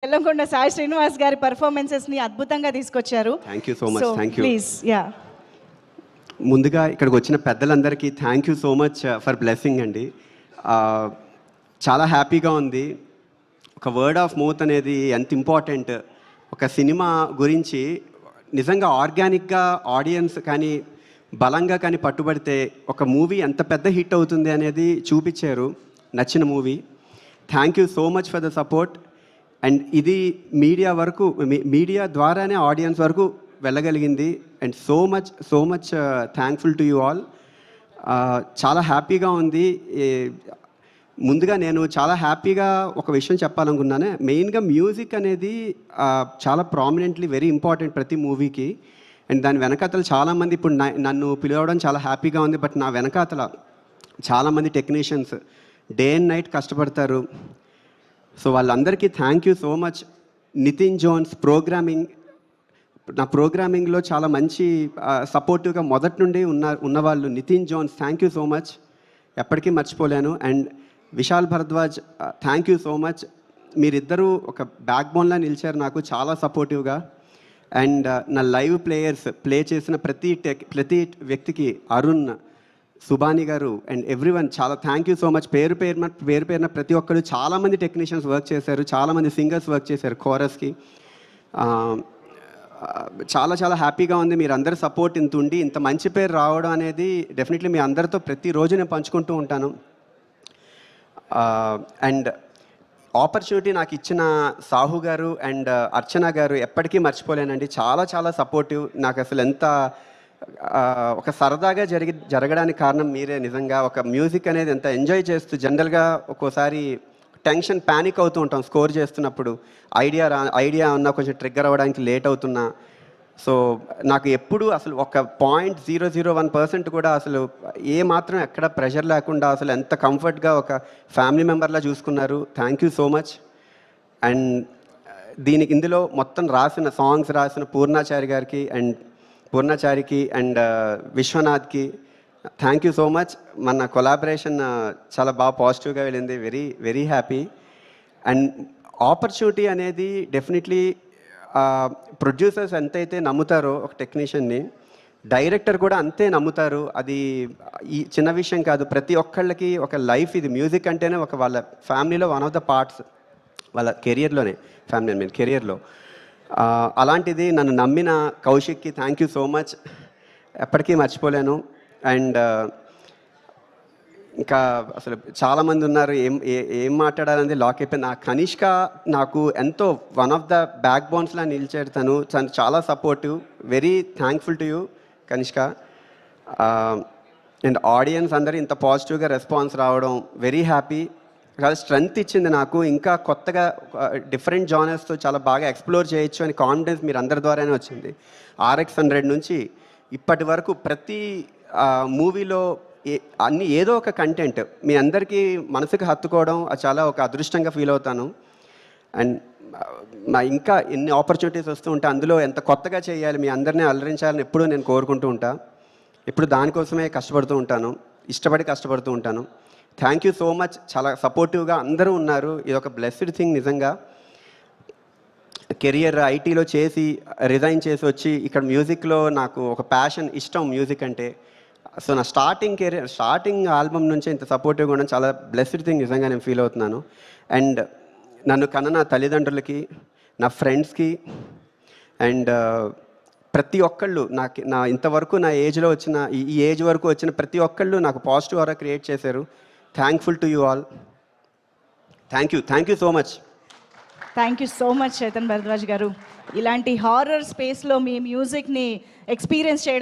ఎల్లంకొండ సాయి శ్రీనివాస్ గారి పర్ఫార్మెన్సెస్ని అద్భుతంగా తీసుకొచ్చారు. Thank you so much. Thank you. Please yeah ముందుగా ఇక్కడికి వచ్చిన పెద్దలందరికీ thank you so much for blessing అండి. చాలా హ్యాపీగా ఉంది. ఒక వర్డ్ ఆఫ్ మౌత్ అనేది ఎంత ఇంపార్టెంట్. ఒక సినిమా గురించి నిజంగా ఆర్గానిక్గా ఆడియన్స్ కానీ బలంగా కానీ పట్టుబడితే ఒక మూవీ ఎంత పెద్ద హిట్ అవుతుంది అనేది చూపించారు. నచ్చిన movie. Thank you so much for the support. And ఇది మీడియా వరకు, మీడియా ద్వారానే ఆడియన్స్ వరకు వెళ్ళగలిగింది. And so much thankful to you all. చాలా హ్యాపీగా ఉంది. ముందుగా నేను చాలా హ్యాపీగా ఒక విషయం చెప్పాలనుకున్నాను. మెయిన్గా మ్యూజిక్ అనేది చాలా ప్రామినెంట్లీ వెరీ ఇంపార్టెంట్ ప్రతి మూవీకి. అండ్ దాని వెనకాతలు చాలామంది ఇప్పుడు నన్ను పిలవడం చాలా హ్యాపీగా ఉంది. బట్ నా వెనకాతల చాలామంది టెక్నీషియన్స్ డే అండ్ నైట్ కష్టపడతారు. సో వాళ్ళందరికీ thank you so much. Nitin Jones programming, నా ప్రోగ్రామింగ్లో చాలా మంచి సపోర్టివ్గా మొదటి నుండి ఉన్నవాళ్ళు Nitin Jones, thank you so much, ఎప్పటికీ మర్చిపోలేను. And Vishal Bhardwaj, thank you so much. మీరిద్దరూ ఒక బ్యాక్ బోన్లా నిలిచారు నాకు, చాలా సపోర్టివ్గా. అండ్ నా లైవ్ ప్లేయర్స్ ప్లే చేసిన ప్రతి వ్యక్తికి, అరుణ్, సుబాని గారు అండ్ ఎవ్రీవన్ చాలా థ్యాంక్ యూ సో మచ్. పేరు పేరున ప్రతి ఒక్కరు, చాలామంది టెక్నీషియన్స్ వర్క్ చేశారు, చాలామంది సింగర్స్ వర్క్ చేశారు కోరస్కి. చాలా చాలా హ్యాపీగా ఉంది. మీరు అందరి సపోర్ట్ ఇంత ఉండి ఇంత మంచి పేరు రావడం అనేది డెఫినెట్లీ మీ అందరితో ప్రతిరోజు నేను పంచుకుంటూ ఉంటాను. అండ్ ఆపర్చునిటీ నాకు ఇచ్చిన సాహు గారు అండ్ అర్చన గారు ఎప్పటికీ మర్చిపోలేనండి. చాలా చాలా సపోర్టివ్. నాకు అసలు ఎంత ఒక సరదాగా జరగడానికి కారణం మీరే. నిజంగా ఒక మ్యూజిక్ అనేది ఎంత ఎంజాయ్ చేస్తూ, జనరల్గా ఒక్కోసారి టెన్షన్ ప్యానిక్ అవుతూ ఉంటాం స్కోర్ చేస్తున్నప్పుడు, ఐడియా ఉన్నా కొంచెం ట్రిగ్గర్ అవ్వడానికి లేట్ అవుతున్నా. సో నాకు ఎప్పుడు అసలు ఒక 0.001% కూడా అసలు ఏ మాత్రం ఎక్కడ ప్రెషర్ లేకుండా అసలు ఎంత కంఫర్ట్గా ఒక ఫ్యామిలీ మెంబర్లా చూసుకున్నారు. Thank you so much. And ఇందులో మొత్తం సాంగ్స్ రాసిన పూర్ణాచారికి అండ్ విశ్వనాథ్కి థ్యాంక్ యూ సో మచ్. మన కొలాబరేషన్ చాలా బాగా పాజిటివ్గా వెళ్ళింది. Very very happy. And opportunity అనేది డెఫినెట్లీ ప్రొడ్యూసర్స్ ఎంతైతే నమ్ముతారో ఒక టెక్నీషియన్ని, డైరెక్టర్ కూడా అంతే నమ్ముతారు. అది ఈ చిన్న విషయం కాదు. ప్రతి ఒక్కళ్ళకి ఒక లైఫ్ ఇది. మ్యూజిక్ అంటేనే ఒక వాళ్ళ ఫ్యామిలీలో వన్ ఆఫ్ ద పార్ట్స్, వాళ్ళ కెరియర్లోనే, కెరియర్లో. అలాంటిది నన్ను నమ్మిన కౌశిక్కి థ్యాంక్ యూ సో మచ్, ఎప్పటికీ మర్చిపోలేను. అండ్ ఇంకా అసలు చాలామంది ఉన్నారు, ఏం మాట్లాడాలని లాక్ అయిపోయింది. నా కనిష్క నాకు ఎంతో వన్ ఆఫ్ ద బ్యాక్ బోన్స్లా నిలిచాడు. తను చాలా supportive. Very thankful to you Kanishka. And audience అందరూ ఇంత పాజిటివ్గా రెస్పాన్స్ రావడం వెరీ హ్యాపీ. చాలా స్ట్రెంగ్త్ ఇచ్చింది నాకు. ఇంకా కొత్తగా డిఫరెంట్ జానర్స్తో చాలా బాగా ఎక్స్ప్లోర్ చేయొచ్చు అని కాన్ఫిడెన్స్ మీరు అందరి ద్వారానే వచ్చింది. RX100 నుంచి ఇప్పటి వరకు ప్రతి మూవీలో ఏదో ఒక కంటెంట్ మీ అందరికీ మనసుకు హత్తుకోవడం చాలా ఒక అదృష్టంగా ఫీల్ అవుతాను. అండ్ ఇంకా ఎన్ని ఆపర్చునిటీస్ వస్తూ ఉంటాయి, అందులో ఎంత కొత్తగా చేయాలి, మీ అందరినీ అలరించాలని ఎప్పుడూ నేను కోరుకుంటూ ఉంటాను. ఎప్పుడు దానికోసమే కష్టపడుతూ ఉంటాను, ఇష్టపడి కష్టపడుతూ ఉంటాను. Thank you so much. చాలా సపోర్టివ్గా అందరూ ఉన్నారు. ఇది ఒక బ్లెస్డ్ థింగ్ నిజంగా. కెరియర్ ఐటీలో చేసి రిజైన్ చేసి వచ్చి ఇక్కడ మ్యూజిక్లో నాకు ఒక ప్యాషన్, ఇష్టం మ్యూజిక్ అంటే. సో నా స్టార్టింగ్ ఆల్బమ్ నుంచి ఇంత సపోర్టివ్గా ఉండడం చాలా బ్లెస్డ్ థింగ్ నిజంగా నేను ఫీల్ అవుతున్నాను. అండ్ నన్ను కన్న నా తల్లిదండ్రులకి, నా ఫ్రెండ్స్కి అండ్ ప్రతి ఒక్కళ్ళు నా ఇంతవరకు నా ఏజ్లో వచ్చిన ఈ ఏజ్ వరకు వచ్చిన ప్రతి ఒక్కళ్ళు నాకు పాజిటివ్ ఆరా క్రియేట్ చేశారు. Thankful to you all. Thank you so much. Thank you so much Chaitan Bharadwaj గారు. ఇలాంటి హారర్ స్పేస్లో మీ మ్యూజిక్ని ఎక్స్పీరియన్స్ చేయడం